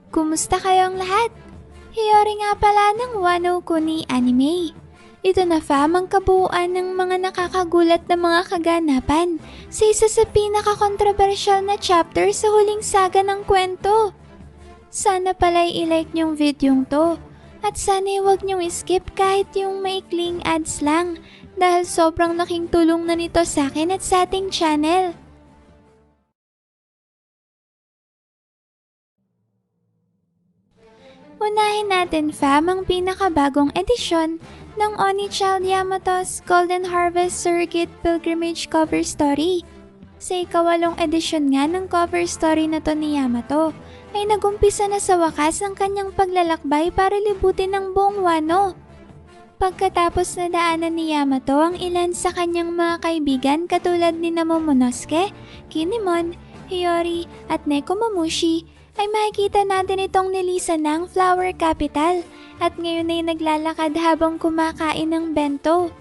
Kumusta kayong lahat? Hiyori nga pala ng Wano Kuni Anime. Ito na fam ang kabuuan ng mga nakakagulat na mga kaganapan sa isa sa pinaka-controversial na chapter sa huling saga ng kwento. Sana pala'y i-like nyong videong to at sana huwag nyong skip kahit yung maikling ads lang dahil sobrang laking tulong na nito sa akin at sa ating channel. Unahin natin fam ang pinakabagong edisyon ng Onichild Yamato's Golden Harvest Surrogate Pilgrimage cover story. Sa ikawalong edisyon nga ng cover story na to ni Yamato, ay nagumpisa na sa wakas ang kanyang paglalakbay para libutin ang buong Wano. Pagkatapos na daanan ni Yamato ang ilan sa kanyang mga kaibigan katulad ni Momonosuke, Kinemon, Hiyori at Nekomamushi, ay makikita natin itong nilisan ng Flower Capital at ngayon ay naglalakad habang kumakain ng bento.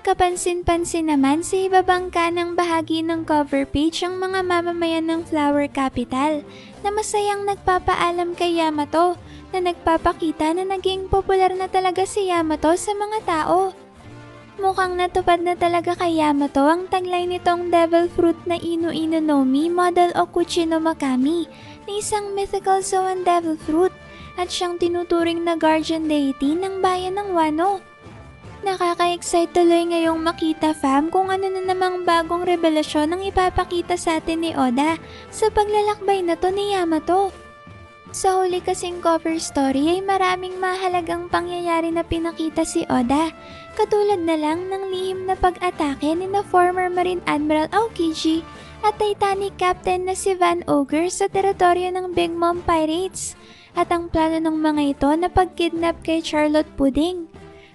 Kapansin-pansin naman sa ibabang kanang bahagi ng cover page ang mga mamamayan ng Flower Capital na masayang nagpapaalam kay Yamato na nagpapakita na naging popular na talaga si Yamato sa mga tao. Mukhang natupad na talaga kay Yamato ang taglay nitong devil fruit na Inu-Inu no Mi model Okuchi no Makami na isang mythical Zoan devil fruit at siyang tinuturing na guardian deity ng bayan ng Wano. Nakaka-excite tuloy ngayong makita fam kung ano na namang bagong revelasyon ang ipapakita sa atin ni Oda sa paglalakbay na to ni Yamato. Sa huli kasing cover story ay maraming mahalagang pangyayari na pinakita si Oda, katulad na lang ng lihim na pag-atake ni na former Marine Admiral Aokiji at Titanic Captain na si Van Ogre sa teritoryo ng Big Mom Pirates at ang plano ng mga ito na pagkidnap kay Charlotte Pudding.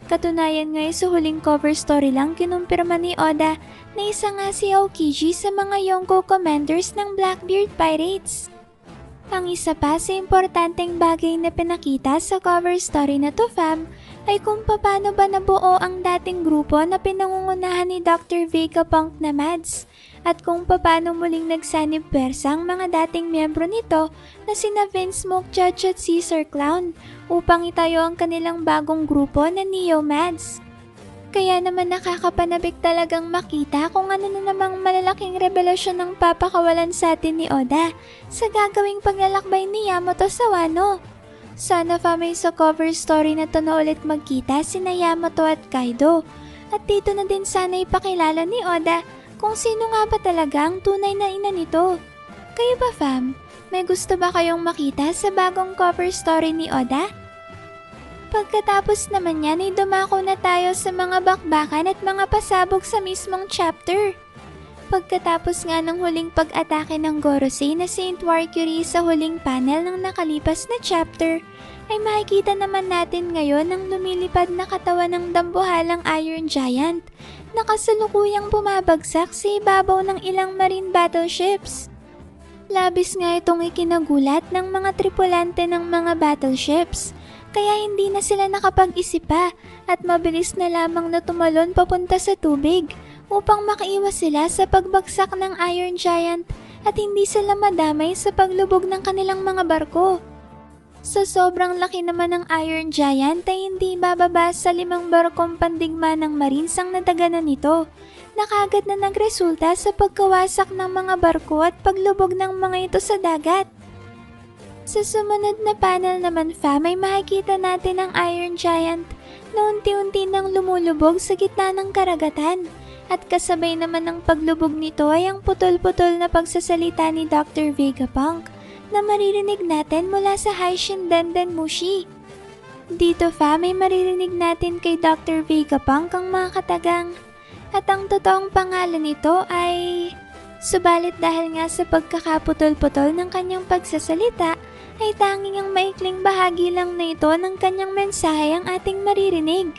Katunayan nga sa huling cover story lang kinumpirma ni Oda na isa nga si Aokiji sa mga Yonko commanders ng Blackbeard Pirates. Ang isa pa sa importanteng bagay na pinakita sa cover story na to fam ay kung paano ba nabuo ang dating grupo na pinangungunahan ni Dr. Vegapunk na Mads at kung paano muling nagsanib pwersa ang mga dating miyembro nito na sina Vince Smoke Judge at Caesar Clown upang itayo ang kanilang bagong grupo na Neo Mads. Kaya naman nakakapanabik talagang makita kung ano na namang malalaking revelasyon ng papakawalan sa atin ni Oda sa gagawing paglalakbay ni Yamato sa Wano. Sana famay sa cover story na to na ulit magkita sina Yamato at Kaido. At dito na din sana ipakilala ni Oda kung sino nga ba talaga ang tunay na ina nito. Kayo ba fam? May gusto ba kayong makita sa bagong cover story ni Oda? Pagkatapos naman yan ay dumako na tayo sa mga bakbakan at mga pasabog sa mismong chapter. Pagkatapos nga ng huling pag-atake ng Gorosei na Saint Mercury sa huling panel ng nakalipas na chapter, ay makikita naman natin ngayon ang lumilipad na katawan ng dambuhalang Iron Giant na kasalukuyang bumabagsak sa ibabaw ng ilang marine battleships. Labis nga itong ikinagulat ng mga tripulante ng mga battleships. Kaya hindi na sila nakapag-isip pa at mabilis na lamang na tumalon papunta sa tubig upang makaiwas sila sa pagbagsak ng Iron Giant at hindi sila madamay sa paglubog ng kanilang mga barko. Sa sobrang laki naman ng Iron Giant ay hindi bababa sa 5 barkong pandigma ng Marines ang nadaganan nito na kaagad na nagresulta sa pagkawasak ng mga barko at paglubog ng mga ito sa dagat. Sa sumunod na panel naman fam ay makikita natin ang Iron Giant na unti-unti nang lumulubog sa gitna ng karagatan at kasabay naman ng paglubog nito ay ang putol-putol na pagsasalita ni Dr. Vegapunk na maririnig natin mula sa Haishin Denden Mushi. Dito fam ay maririnig natin kay Dr. Vegapunk ang mga katagang at ang totoong pangalan nito ay... Subalit dahil nga sa pagkakaputol-putol ng kanyang pagsasalita, ay tanging ang maikling bahagi lang na ito ng kanyang mensahe ang ating maririnig.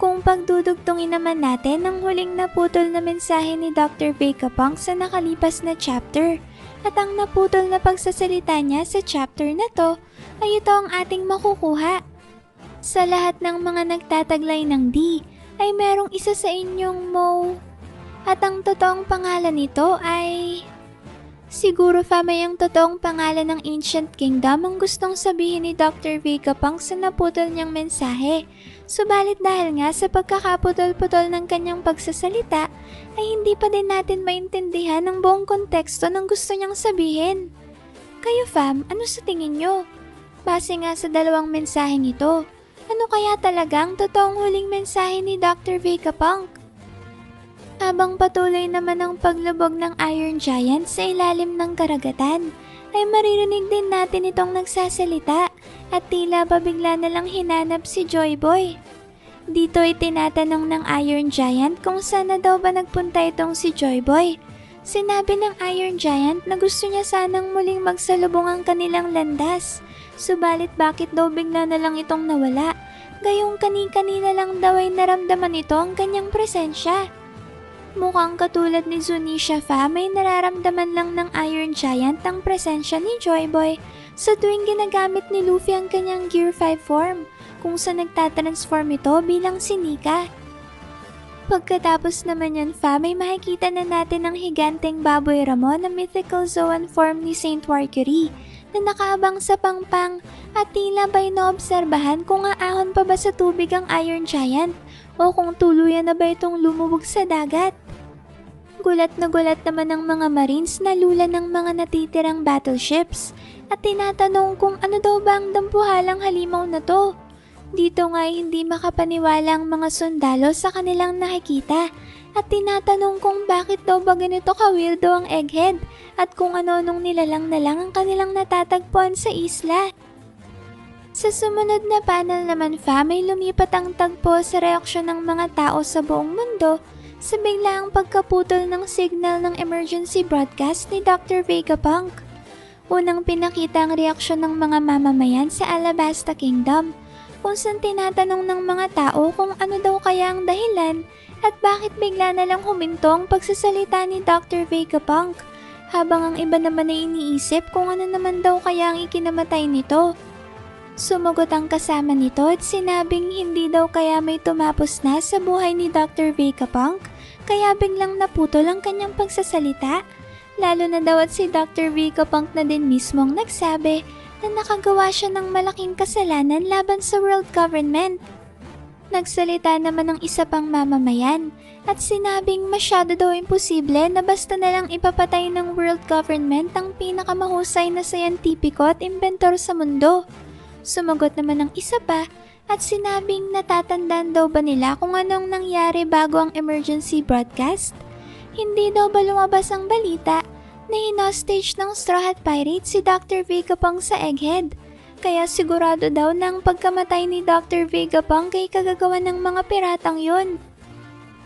Kung pagdudugtungin naman natin ang huling naputol na mensahe ni Dr. Vegapunk sa nakalipas na chapter at ang naputol na pagsasalita niya sa chapter na to, ay ito ang ating makukuha. Sa lahat ng mga nagtataglay ng D, ay merong isa sa inyong Mo. At ang totoong pangalan nito ay Siguro may ang totoong pangalan ng Ancient Kingdom ang gustong sabihin ni Dr. Vegapunk sa naputol niyang mensahe. Subalit dahil nga sa pagkakaputol-putol ng kanyang pagsasalita, ay hindi pa din natin maintindihan ang buong konteksto ng gusto niyang sabihin. Kayo fam, ano sa tingin niyo? Base nga sa dalawang mensaheng ito, ano kaya talagang totoong huling mensahe ni Dr. Vegapunk? Habang patuloy naman ang paglubog ng Iron Giant sa ilalim ng karagatan, ay maririnig din natin itong nagsasalita at tila babigla na lang hinanap si Joy Boy. Dito ay tinatanong ng Iron Giant kung saan na daw ba nagpunta itong si Joy Boy. Sinabi ng Iron Giant na gusto niya sanang muling magsalubong ang kanilang landas, subalit bakit daw bigla na lang itong nawala, gayong kani-kanina lang daw ay naramdaman ito ang kanyang presensya. Mukhang katulad ni Zunisha may nararamdaman lang ng Iron Giant ang presensya ni Joy Boy sa tuwing ginagamit ni Luffy ang kanyang Gear 5 form, kung saan nagtatransform ito bilang si Nika. Pagkatapos naman yan may makikita na natin ang higanteng baboy Ramon na mythical Zoan form ni Saint Mercury na nakaabang sa pangpang at tila ba'y naobserbahan kung aahon pa ba sa tubig ang Iron Giant o kung tuluyan na ba itong lumubog sa dagat. Gulat na gulat naman ang mga Marines na lula ng mga natitirang battleships at tinatanong kung ano daw ba ang dampuhalang halimaw na to. Dito nga ay hindi makapaniwala ang mga sundalo sa kanilang nakikita at tinatanong kung bakit daw ba ganito ka-weirdo ang Egghead at kung ano-anong nilalang na lang ang kanilang natatagpuan sa isla. Sa sumunod na panel naman may lumipat ang tagpo sa reaksyon ng mga tao sa buong mundo sa biglaang pagkaputol ng signal ng emergency broadcast ni Dr. Vegapunk. Unang pinakita ang reaksyon ng mga mamamayan sa Alabasta Kingdom, kung saan tinatanong ng mga tao kung ano daw kaya ang dahilan at bakit bigla na lang huminto ang pagsasalita ni Dr. Vegapunk, habang ang iba naman ay iniisip kung ano naman daw kaya ang ikinamatay nito. Sumagot ang kasama nito at sinabing hindi daw kaya may tumapos na sa buhay ni Dr. Vegapunk, kaya biglang naputol ang kanyang pagsasalita, lalo na daw at si Dr. Vegapunk na din mismong nagsabi na nakagawa siya ng malaking kasalanan laban sa world government. Nagsalita naman ng isa pang mamamayan at sinabing masyado daw imposible na basta na lang ipapatay ng world government ang pinakamahusay na scientifico at inventor sa mundo. Sumagot naman ng isa pa at sinabing natatandaan daw ba nila kung anong nangyari bago ang emergency broadcast? Hindi daw ba lumabas ang balita na hinostage ng Straw Hat Pirates si Dr. Vegapunk sa Egghead? Kaya sigurado daw na ang pagkamatay ni Dr. Vegapunk ay kagagawa ng mga piratang yun.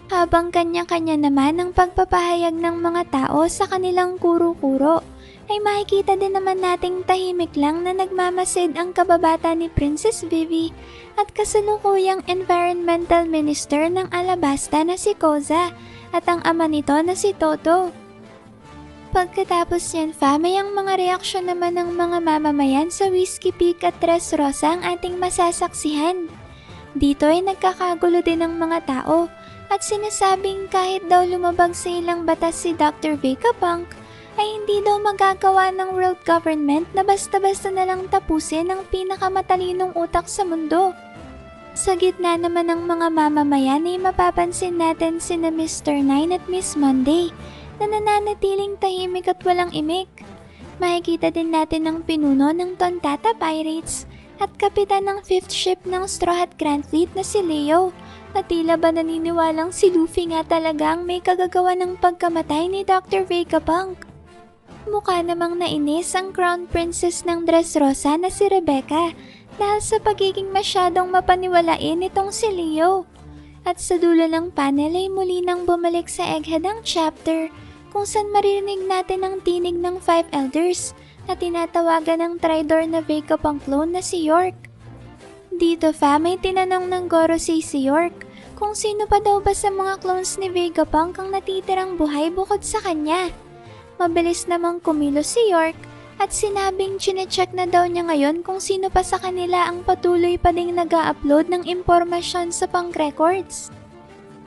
Habang kanya-kanya naman ang pagpapahayag ng mga tao sa kanilang kuro-kuro, ay makikita din naman nating tahimik lang na nagmamasid ang kababata ni Princess Vivi at kasalukuyang Environmental Minister ng Alabasta na si Koza at ang ama nito na si Toto. Pagkatapos yan may ang mga reaksyon naman ng mga mamamayan sa Whiskey Peak at Tres Rosa ang ating masasaksihan. Dito ay nagkakagulo din ng mga tao at sinasabing kahit daw lumabag sa ilang batas si Dr. Vegapunk, ay hindi daw magagawa ng world government na basta-basta na lang tapusin ang pinakamatalinong utak sa mundo. Sa gitna naman ng mga mamamayan ay mapapansin natin sina Mr. Nine at Miss Monday na nananatiling tahimik at walang imik. Makikita din natin ang pinuno ng Tontata Pirates at kapitan ng 5th ship ng Straw Hat Grand Fleet na si Leo, na tila ba naniniwalang si Luffy nga talagang may kagagawa ng pagkamatay ni Dr. Vegapunk. Mukha namang nainis ang Crown Princess ng Dressrosa na si Rebecca dahil sa pagiging masyadong mapaniwalain itong si Leo. At sa dulo ng panel ay muli nang bumalik sa Egghead ang chapter kung saan maririnig natin ang tinig ng 5 elders na tinatawagan ng Tridor na Vegapunk clone na si York. Dito may tinanong ng Gorosei si York kung sino pa daw ba sa mga clones ni Vegapunk ang natitirang buhay bukod sa kanya. Mabilis namang kumilos si York at sinabing chinecheck na daw niya ngayon kung sino pa sa kanila ang patuloy pa ding nag-a-upload ng impormasyon sa punk records.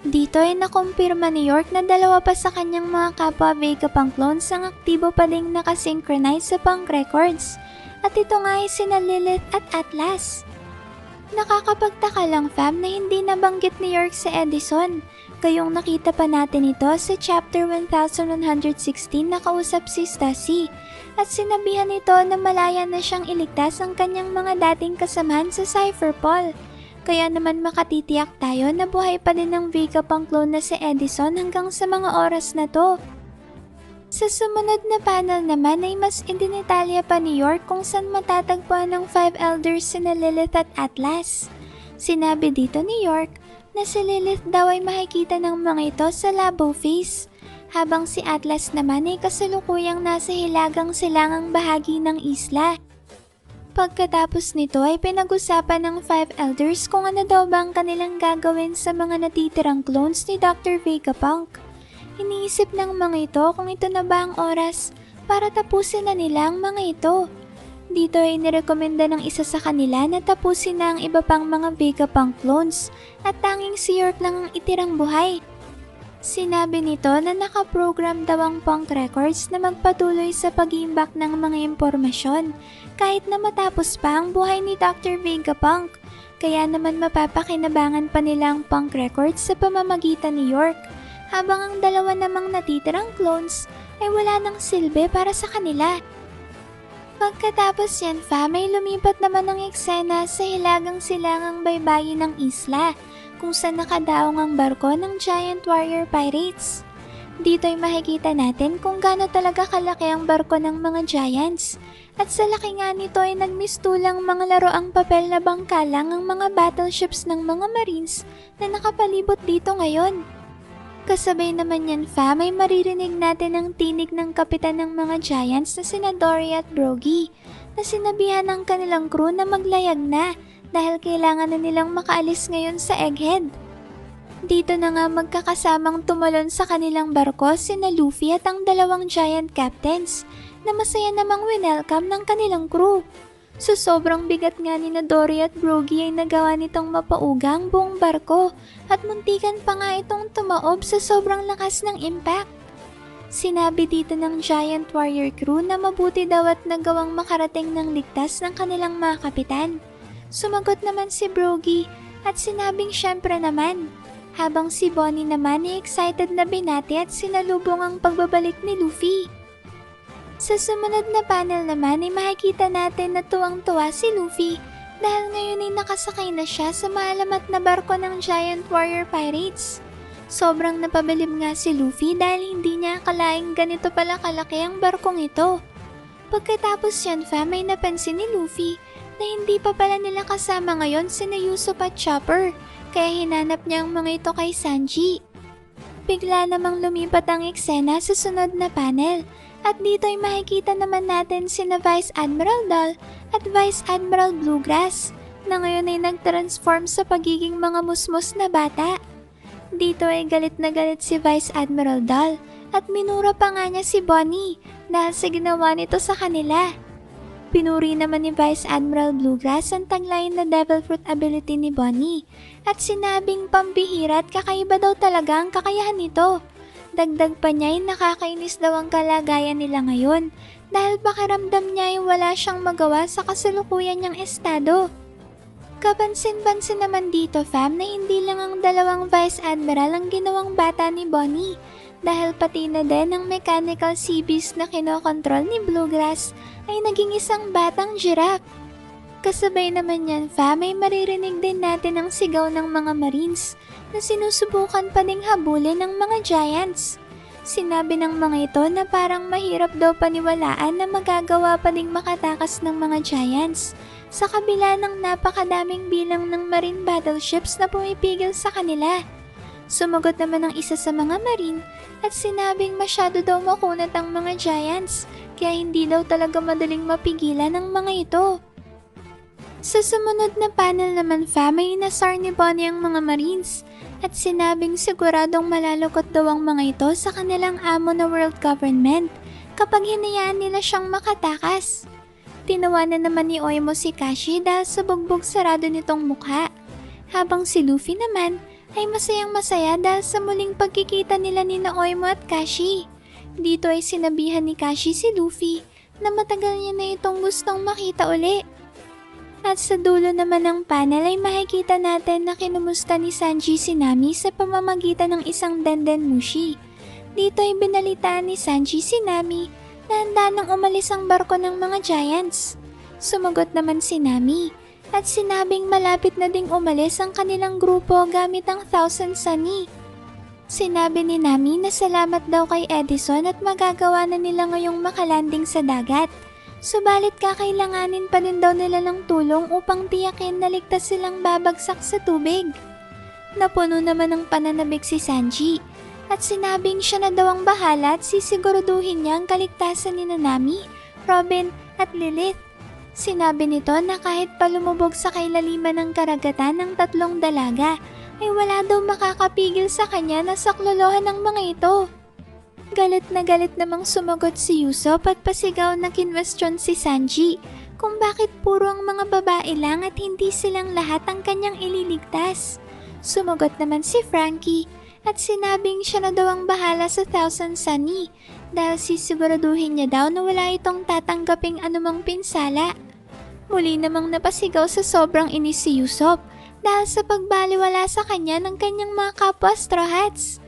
Dito ay nakumpirma ni York na dalawa pa sa kanyang mga kapwa Vegapunk clones ang aktibo pa ding nakasynchronize sa Punk Records. At ito nga ay sina Lilith at Atlas. Nakakapagtaka lang fam na hindi nabanggit ni York si Edison. Gayong nakita pa natin ito sa chapter 1116 na kausap si Stacy. At sinabihan nito na malaya na siyang iligtas ang kanyang mga dating kasamahan sa Cypherpol. Kaya naman makatitiyak tayo na buhay pa din ang Vegapunk clone na si Edison hanggang sa mga oras na to. Sa sumunod na panel naman ay mas idinitalya pa ni York kung saan matatagpuan ng 5 elders sina Lilith at Atlas. Sinabi dito ni York na si Lilith daw ay makikita ng mga ito sa Labo Phase, habang si Atlas naman ay kasalukuyang nasa hilagang silangang bahagi ng isla. Pagkatapos nito ay pinag-usapan ng 5 elders kung ano daw ba ang kanilang gagawin sa mga natitirang clones ni Dr. Vegapunk. Iniisip ng mga ito kung ito na ba ang oras para tapusin na nila ang mga ito. Dito ay nirekomenda ng isa sa kanila na tapusin na ang iba pang mga Vegapunk clones at tanging si York lang ang itirang buhay. Sinabi nito na nakaprogram daw ang Punk Records na magpatuloy sa pag-iimbak ng mga impormasyon kahit na matapos pa ang buhay ni Dr. Vegapunk. Kaya naman mapapakinabangan pa nila ang Punk Records sa pamamagitan ni York, habang ang dalawa namang natitirang clones ay wala nang silbi para sa kanila. Pagkatapos yan fam ay lumipat naman ang eksena sa hilagang silangang baybayin ng isla, kung saan nakadaong ang barko ng Giant Warrior Pirates. Dito ay makikita natin kung gaano talaga kalaki ang barko ng mga Giants. At sa laki nga nito ay nagmistulang mga laroang papel na bangkalang ang mga battleships ng mga Marines na nakapalibot dito ngayon. Kasabay naman yan fam ay maririnig natin ang tinig ng kapitan ng mga Giants na sina Dory at Brogy, na sinabihan ng kanilang crew na maglayag na dahil kailangan na nilang makaalis ngayon sa Egghead. Dito na nga magkakasamang tumalon sa kanilang barko sina Luffy at ang dalawang Giant Captains na masaya namang winelcome ng kanilang crew. So sobrang bigat nga ni na Dory at Brogy ay nagawa nitong mapauga ang buong barko at muntikan pa nga itong tumaob sa sobrang lakas ng impact. Sinabi dito ng Giant Warrior crew na mabuti daw at nagawang makarating ng ligtas ng kanilang mga kapitan. Sumagot naman si Brogy at sinabing syempre naman, habang si Bonnie naman ay excited na binati at sinalubong ang pagbabalik ni Luffy. Sa sumunod na panel naman ay makikita natin na tuwang-tuwa si Luffy dahil ngayon ay nakasakay na siya sa maalamat na barko ng Giant Warrior Pirates. Sobrang napabilib nga si Luffy dahil hindi niya akalaing ganito pala kalaki ang barkong ito. Pagkatapos yan fam ay napansin ni Luffy na hindi pa pala nila kasama ngayon sina Usopp at Chopper, kaya hinanap niya ang mga ito kay Sanji. Bigla namang lumipat ang eksena sa sunod na panel, at dito ay makikita naman natin sina Vice Admiral Doll at Vice Admiral Bluegrass, na ngayon ay nag-transform sa pagiging mga musmos na bata. Dito ay galit na galit si Vice Admiral Doll at minura pa nga niya si Bonnie dahil sa ginawa nito sa kanila. Pinuri naman ni Vice Admiral Bluegrass ang tagline na Devil Fruit ability ni Bonnie at sinabing pambihira at kakaiba daw talaga ang kakayahan nito. Dagdag pa niya ay nakakainis daw ang kalagayan nila ngayon dahil pakiramdam niya ay wala siyang magawa sa kasalukuyan niyang estado. Kapansin-pansin naman dito fam na hindi lang ang dalawang Vice Admiral ang ginawang bata ni Bonnie, dahil pati na din ang mechanical sea beast na kinokontrol ni Bluegrass ay naging isang batang giraffe. Kasabay naman yan fam ay maririnig din natin ang sigaw ng mga Marines na sinusubukan pa ding habulin ng mga Giants. Sinabi ng mga ito na parang mahirap daw paniwalaan na magagawa pa ding makatakas ng mga Giants sa kabila ng napakadaming bilang ng marine battleships na pumipigil sa kanila. Sumagot naman ang isa sa mga marine at sinabing masyado daw makunat ang mga Giants, kaya hindi daw talaga madaling mapigilan ng mga ito. Sa sumunod na panel naman fam ay inasar ni Bonnie ang mga Marines at sinabing siguradong malalukot daw ang mga ito sa kanilang amo na world government kapag hinayaan nila siyang makatakas. Tinawanan naman ni Oimo si Kashi dahil sa bugbog sarado nitong mukha, habang si Luffy naman ay masayang masaya dahil sa muling pagkikita nila ni Oimo at Kashi. Dito ay sinabihan ni Kashi si Luffy na matagal niya na itong gustong makita uli. At sa dulo naman ng panel ay makikita natin na kinumusta ni Sanji si Nami sa pamamagitan ng isang Dendenmushi. Dito ay binalitaan ni Sanji si Nami na handa nang umalis ang barko ng mga Giants. Sumagot naman si Nami at sinabing malapit na ding umalis ang kanilang grupo gamit ang Thousand Sunny. Sinabi ni Nami na salamat daw kay Edison at magagawa na nila ngayong makalanding sa dagat. Subalit kakailanganin pa din daw nila ng tulong upang tiyakin na ligtas silang babagsak sa tubig. Napuno naman ng pananabik si Sanji at sinabing siya na daw ang bahala at sisiguraduhin niya ang kaligtasan ni Nami, Robin at Lilith. Sinabi nito na kahit pa lumubog sa kailaliman ng karagatan ng tatlong dalaga, ay wala daw makakapigil sa kanya na saklolohan ng mga ito. Galit na galit namang sumagot si Usopp at pasigaw na kinwestiyon si Sanji kung bakit puro ang mga babae lang at hindi silang lahat ang kanyang ililigtas. Sumagot naman si Frankie at sinabing siya na daw ang bahala sa Thousand Sunny dahil sisiguraduhin niya daw na wala itong tatanggaping anumang pinsala. Muli namang napasigaw sa sobrang inis si Usopp dahil sa pagbaliwala sa kanya ng kanyang mga kapwa Straw Hats.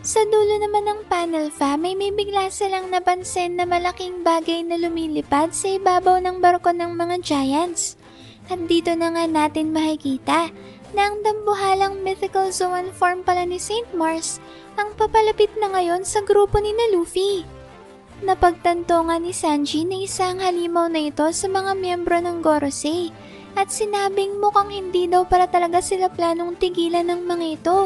Sa dulo naman ng panel fam ay may bigla silang napansin na malaking bagay na lumilipad sa ibabaw ng barko ng mga Giants. At dito na nga natin makikita na ang dambuhalang mythical Zoan form pala ni Saint Mars ang papalapit na ngayon sa grupo ni na Luffy. Napagtanto nga ni Sanji na isang halimaw na ito sa mga miyembro ng Gorosei at sinabing mukhang hindi daw para talaga sila planong tigilan ng mga ito.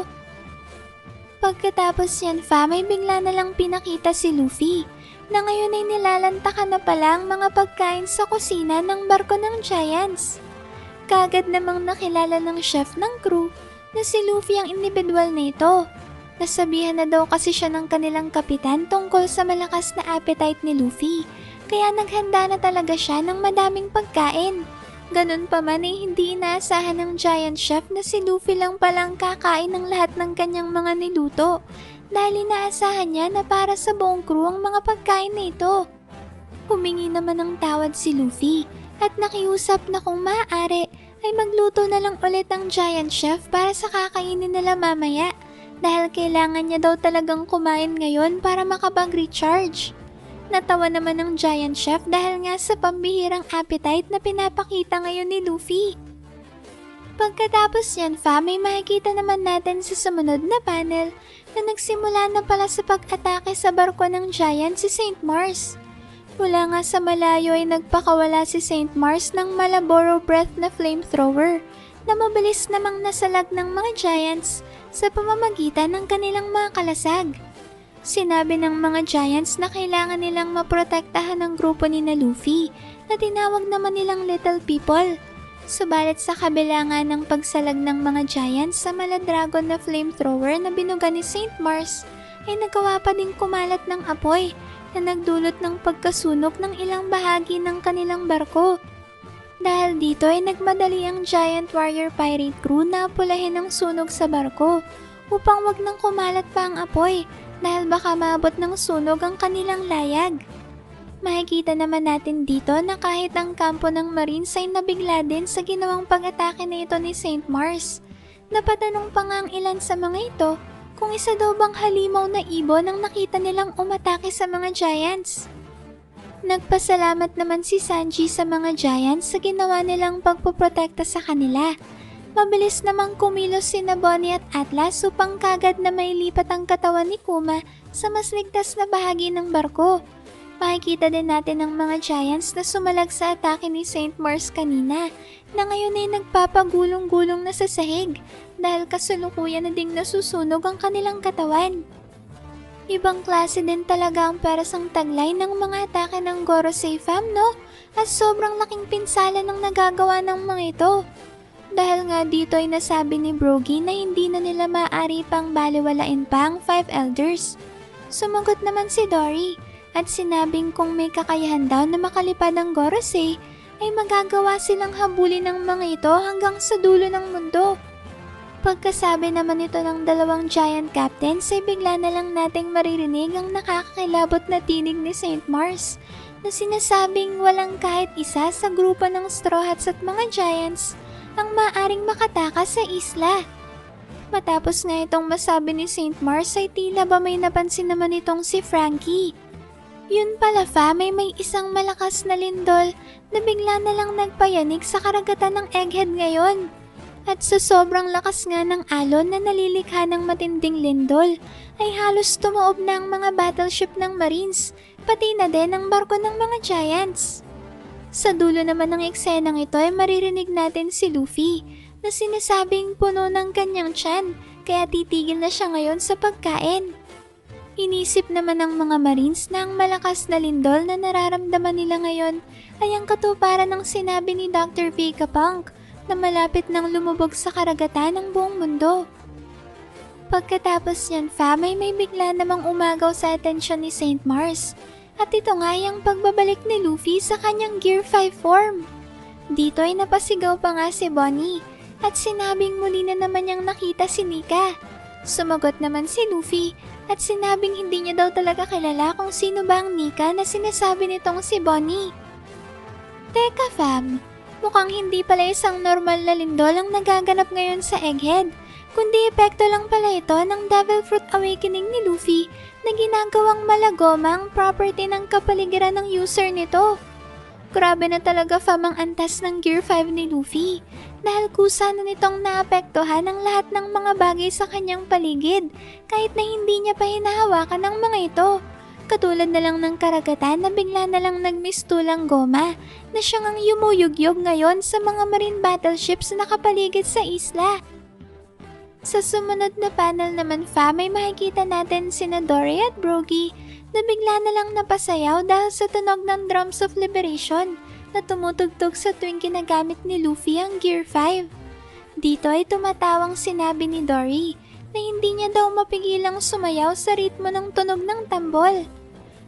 Pagkatapos yan fam ay bigla na lang pinakita si Luffy na ngayon ay nilalantakan na pala ang mga pagkain sa kusina ng barko ng Giants. Kagad namang nakilala ng chef ng crew na si Luffy ang individual na ito. Nasabihan na daw kasi siya ng kanilang kapitan tungkol sa malakas na appetite ni Luffy kaya naghanda na talaga siya ng madaming pagkain. Ganun pa man ay hindi inaasahan ng Giant Chef na si Luffy lang palang kakain ng lahat ng kanyang mga niluto dahil inaasahan niya na para sa buong crew ang mga pagkain na ito. Humingi naman ng tawad si Luffy at nakiusap na kung maaari ay magluto na lang ulit ang Giant Chef para sa kakainin nila mamaya dahil kailangan niya daw talagang kumain ngayon para makapag-recharge. Natawa naman ng Giant Chef dahil nga sa pambihirang appetite na pinapakita ngayon ni Luffy. Pagkatapos yan fam ay makikita naman natin sa sumunod na panel na nagsimula na pala sa pag-atake sa barko ng Giant si Saint Mars. Mula nga sa malayo ay nagpakawala si Saint Mars ng Malboro Breath na flamethrower na mabilis namang nasalag ng mga Giants sa pamamagitan ng kanilang mga kalasag. Sinabi ng mga Giants na kailangan nilang maprotektahan ang grupo ni na Luffy na tinawag naman nilang Little People. Subalit sa kabila nga ng pagsalag ng mga Giants sa Maladragon na flamethrower na binuga ni Saint Mars ay nagawa pa ding kumalat ng apoy na nagdulot ng pagkasunog ng ilang bahagi ng kanilang barko. Dahil dito ay nagmadali ang Giant Warrior Pirate Crew na pulahin ang sunog sa barko upang wag nang kumalat pa ang apoy dahil baka maabot ng sunog ang kanilang layag. Makikita naman natin dito na kahit ang kampo ng Marines ay nabigla din sa ginawang pag-atake na ito ni Saint Mars. Napatanong pa nga ang ilan sa mga ito kung isa daw bang halimaw na ibon ang nakita nilang umatake sa mga Giants. Nagpasalamat naman si Sanji sa mga Giants sa ginawa nilang pagpoprotekta sa kanila. Mabilis namang kumilos sina Bonnie at Atlas upang kagad na mailipat ang katawan ni Kuma sa mas ligtas na bahagi ng barko. Makikita din natin ang mga Giants na sumalag sa atake ni Saint Mars kanina na ngayon ay nagpapagulong-gulong na sa sahig dahil kasalukuyan na ding nasusunog ang kanilang katawan. Ibang klase din talaga ang perasang taglay ng mga atake ng Gorosei fam, no? At sobrang laking pinsala ng nagagawa ng mga ito. Dahil nga dito ay nasabi ni Brogy na hindi na nila maaari pang baliwalain pa ang 5 elders. Sumagot naman si Dory at sinabing kung may kakayahan daw na makalipad ang Gorosei ay magagawa silang habulin ng mga ito hanggang sa dulo ng mundo. Pagkasabi naman ito ng dalawang giant captains ay bigla na lang nating maririnig ang nakakakilabot na tinig ni Saint Mars na sinasabing walang kahit isa sa grupo ng Straw Hats at mga Giants ang maaring makatakas sa isla. Matapos nga itong masabi ni Saint Mars ay tila ba may napansin naman itong si Frankie. Yun pala may isang malakas na lindol na bigla na lang nagpayanig sa karagatan ng Egghead ngayon. At sa sobrang lakas nga ng alon na nalilikha ng matinding lindol, ay halos tumuob na ang mga battleship ng Marines, pati na din ang barko ng mga Giants. Sa dulo naman ng eksenang ito ay maririnig natin si Luffy, na sinasabing puno ng kanyang tiyan, kaya titigil na siya ngayon sa pagkain. Inisip naman ng mga Marines na ang malakas na lindol na nararamdaman nila ngayon ay ang katuparan ng sinabi ni Dr. Vegapunk, na malapit nang lumubog sa karagatan ng buong mundo. Pagkatapos niyan, ay may bigla namang umagaw sa atensyon ni Saint Mars. At ito nga yung pagbabalik ni Luffy sa kanyang Gear 5 form. Dito ay napasigaw pa nga si Bonnie at sinabing muli na naman niyang nakita si Nika. Sumagot naman si Luffy at sinabing hindi niya daw talaga kilala kung sino ba ang Nika na sinasabi nitong si Bonnie. Teka fam, mukhang hindi pala isang normal na lindol ang nagaganap ngayon sa Egghead, kundi epekto lang pala ito ng Devil Fruit Awakening ni Luffy na ginagawang malagomang property ng kapaligiran ng user nito. Grabe na talaga ang antas ng Gear 5 ni Luffy dahil kusa na nitong naapektuhan ang lahat ng mga bagay sa kanyang paligid kahit na hindi niya pa hinahawakan ng mga ito. Katulad na lang ng karagatan na bigla na lang nagmistulang goma na siyang ang yumuyugyog ngayon sa mga marine battleships na nakapaligid sa isla. Sa sumunod na panel naman may makikita natin sina Dory at Brogy na bigla na lang napasayaw dahil sa tunog ng Drums of Liberation na tumutugtog sa tuwing ginagamit ni Luffy ang Gear 5. Dito ay tumatawang sinabi ni Dory na hindi niya daw mapigilang sumayaw sa ritmo ng tunog ng tambol.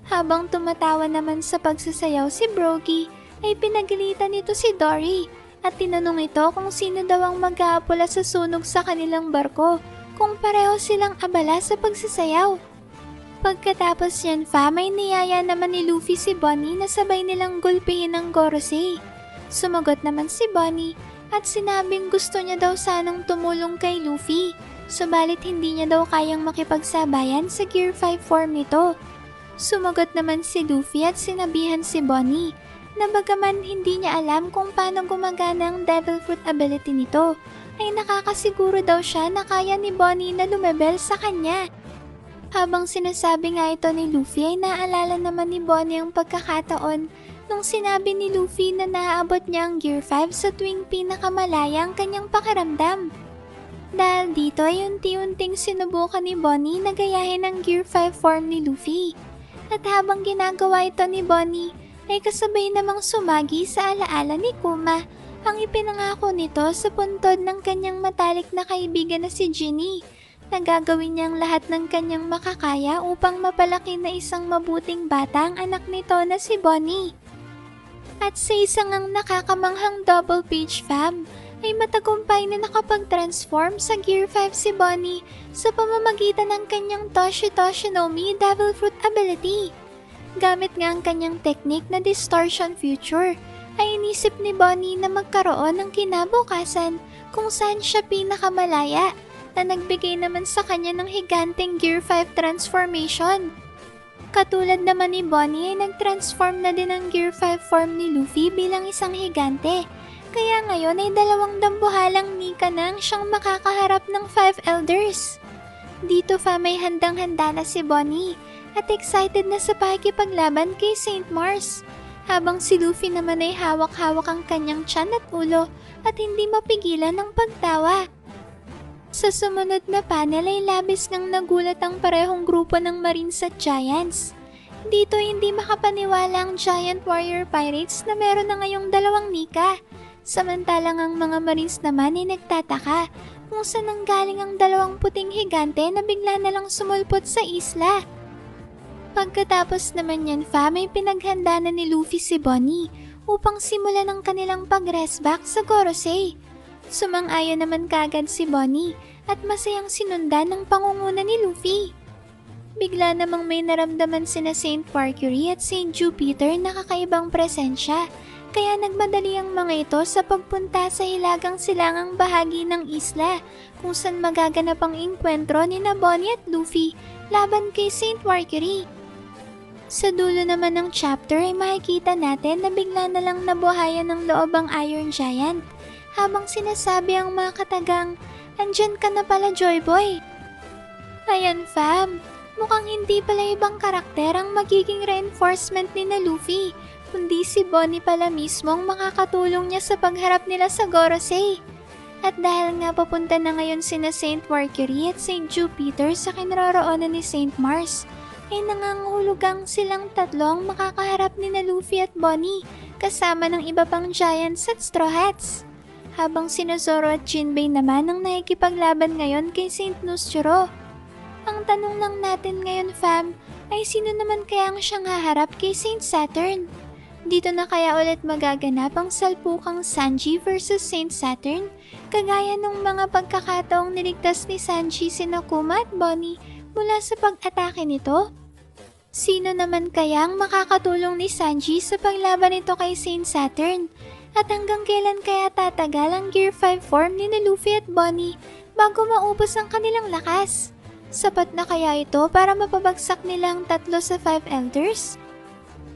Habang tumatawa naman sa pagsasayaw si Brogy, ay pinagalitan nito si Dory at tinanong ito kung sino daw ang mag-aapula sa sunog sa kanilang barko kung pareho silang abala sa pagsasayaw. Pagkatapos yan may niyaya naman ni Luffy si Bonnie na sabay nilang gulpihin ang Gorosei. Sumagot naman si Bonnie at sinabing gusto niya daw sanang tumulong kay Luffy. Subalit hindi niya daw kayang makipagsabayan sa Gear 5 form nito. Sumagot naman si Luffy at sinabihan si Bonnie na bagaman hindi niya alam kung paano gumagana ang Devil Fruit ability nito, ay nakakasiguro daw siya na kaya ni Bonnie na lumebel sa kanya. Habang sinasabi nga ito ni Luffy ay naalala naman ni Bonnie ang pagkakataon nung sinabi ni Luffy na naaabot niya ang Gear 5 sa tuwing pinakamalaya ang kanyang pakiramdam. Dahil dito ay unti-unting sinubukan ni Bonnie na gayahin ang Gear 5 form ni Luffy. At habang ginagawa ito ni Bonnie, ay kasabay namang sumagi sa alaala ni Kuma ang ipinangako nito sa puntod ng kanyang matalik na kaibigan na si Ginny na gagawin niyang lahat ng kanyang makakaya upang mapalaki na isang mabuting bata ang anak nito na si Bonnie. At sa isang ang nakakamanghang double page ay matagumpay na nakapag-transform sa Gear 5 si Bonnie sa pamamagitan ng kanyang Toshi Toshi no Mi Devil Fruit ability. Gamit nga ang kanyang technique na Distortion Future, ay inisip ni Bonnie na magkaroon ng kinabukasan kung saan siya pinakamalaya na nagbigay naman sa kanya ng higanteng Gear 5 transformation. Katulad naman ni Bonnie ay nag-transform na din ang Gear 5 form ni Luffy bilang isang higante. Kaya ngayon ay dalawang dambuhalang Nika na ang siyang makakaharap ng 5 Elders. Dito may handang-handa na si Bonnie at excited na sa pakikipaglaban kay Saint Mars. Habang si Luffy naman ay hawak-hawak ang kanyang tiyan at ulo at hindi mapigilan ng pagtawa. Sa sumunod na panel ay labis ngang nagulat ang parehong grupo ng Marines at Giants. Dito hindi makapaniwala ang Giant Warrior Pirates na meron na ngayong dalawang Nika. Samantalang ang mga Marines naman ay nagtataka kung saan nanggaling ang dalawang puting higante na bigla na lang sumulpot sa isla. Pagkatapos naman yan may pinaghanda na ni Luffy si Bonnie upang simulan ang kanilang pag-rest back sa Gorosei. Sumang-ayon naman kagad si Bonnie at masayang sinundan ng pangunguna ni Luffy. Bigla namang may naramdaman sina Saint Mercury at Saint Jupiter na kakaibang presensya, kaya nagmadali ang mga ito sa pagpunta sa hilagang silangang bahagi ng isla kung saan magaganap ang engkwentro ni Bonnie at Luffy laban kay Saint Mercury. Sa dulo naman ng chapter ay makikita natin na bigla na lang nabuhayan ng loob ang Iron Giant habang sinasabi ang mga katagang, "Andyan ka na pala, Joy Boy." Ayan fam, mukhang hindi pala ibang karakter ang magiging reinforcement ni na Luffy, kundi si Bonnie pala mismong makakatulong niya sa pagharap nila sa Gorosei. At dahil nga papunta na ngayon sina Saint Mercury at Saint Jupiter sa kinaroroonan ni Saint Mars, ay nangangahulugang silang tatlong makakaharap ni na Luffy at Bonnie kasama ng iba pang Giants at Straw Hats. Habang sina Zoro at Jinbei naman ang nakikipaglaban ngayon kay Saint Noosuro. Ang tanong lang natin ngayon fam, ay sino naman kaya ang siyang haharap kay Saint Saturn? Dito na kaya ulit magaganap ang salpukang Sanji versus Saint Saturn, kagaya ng mga pagkakataong niligtas ni Sanji sina Kuma at Bonnie mula sa pag-atake nito? Sino naman kaya ang makakatulong ni Sanji sa paglaban nito kay Saint Saturn? At hanggang kailan kaya tatagal ang Gear 5 form ni na Luffy at Bonnie bago maubos ang kanilang lakas? Sapat na kaya ito para mapabagsak nilang 3 sa 5 elders?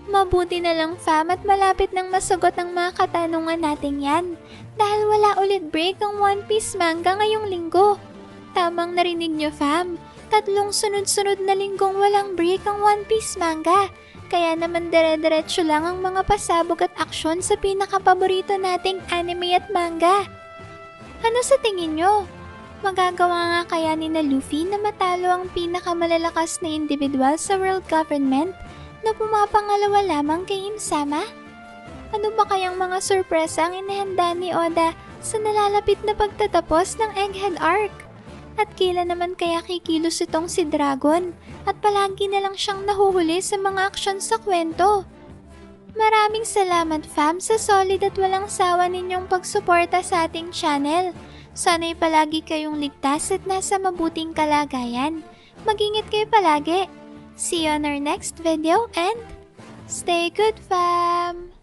Mabuti na lang fam at malapit nang masagot ang mga katanungan natin yan dahil wala ulit break ang One Piece manga ngayong linggo. Tamang narinig nyo fam, 3 sunod-sunod na linggong walang break ang One Piece manga. Kaya naman dire-diretso lang ang mga pasabog at aksyon sa pinakapaborito nating anime at manga. Ano sa tingin nyo? Magagawa nga kaya ni na Luffy na matalo ang pinakamalalakas na individual sa world government na pumapangalawa lamang kay Im-sama? Ano ba kayang mga sorpresa ang inihanda ni Oda sa nalalapit na pagtatapos ng Egghead Arc? At kailan naman kaya kikilos itong si Dragon at palagi na lang siyang nahuhuli sa mga aksyon sa kwento? Maraming salamat fam sa solid at walang sawa ninyong pagsuporta sa ating channel. Sana'y palagi kayong ligtas at nasa mabuting kalagayan. Mag-ingat kayo palagi. See you on our next video and stay good fam!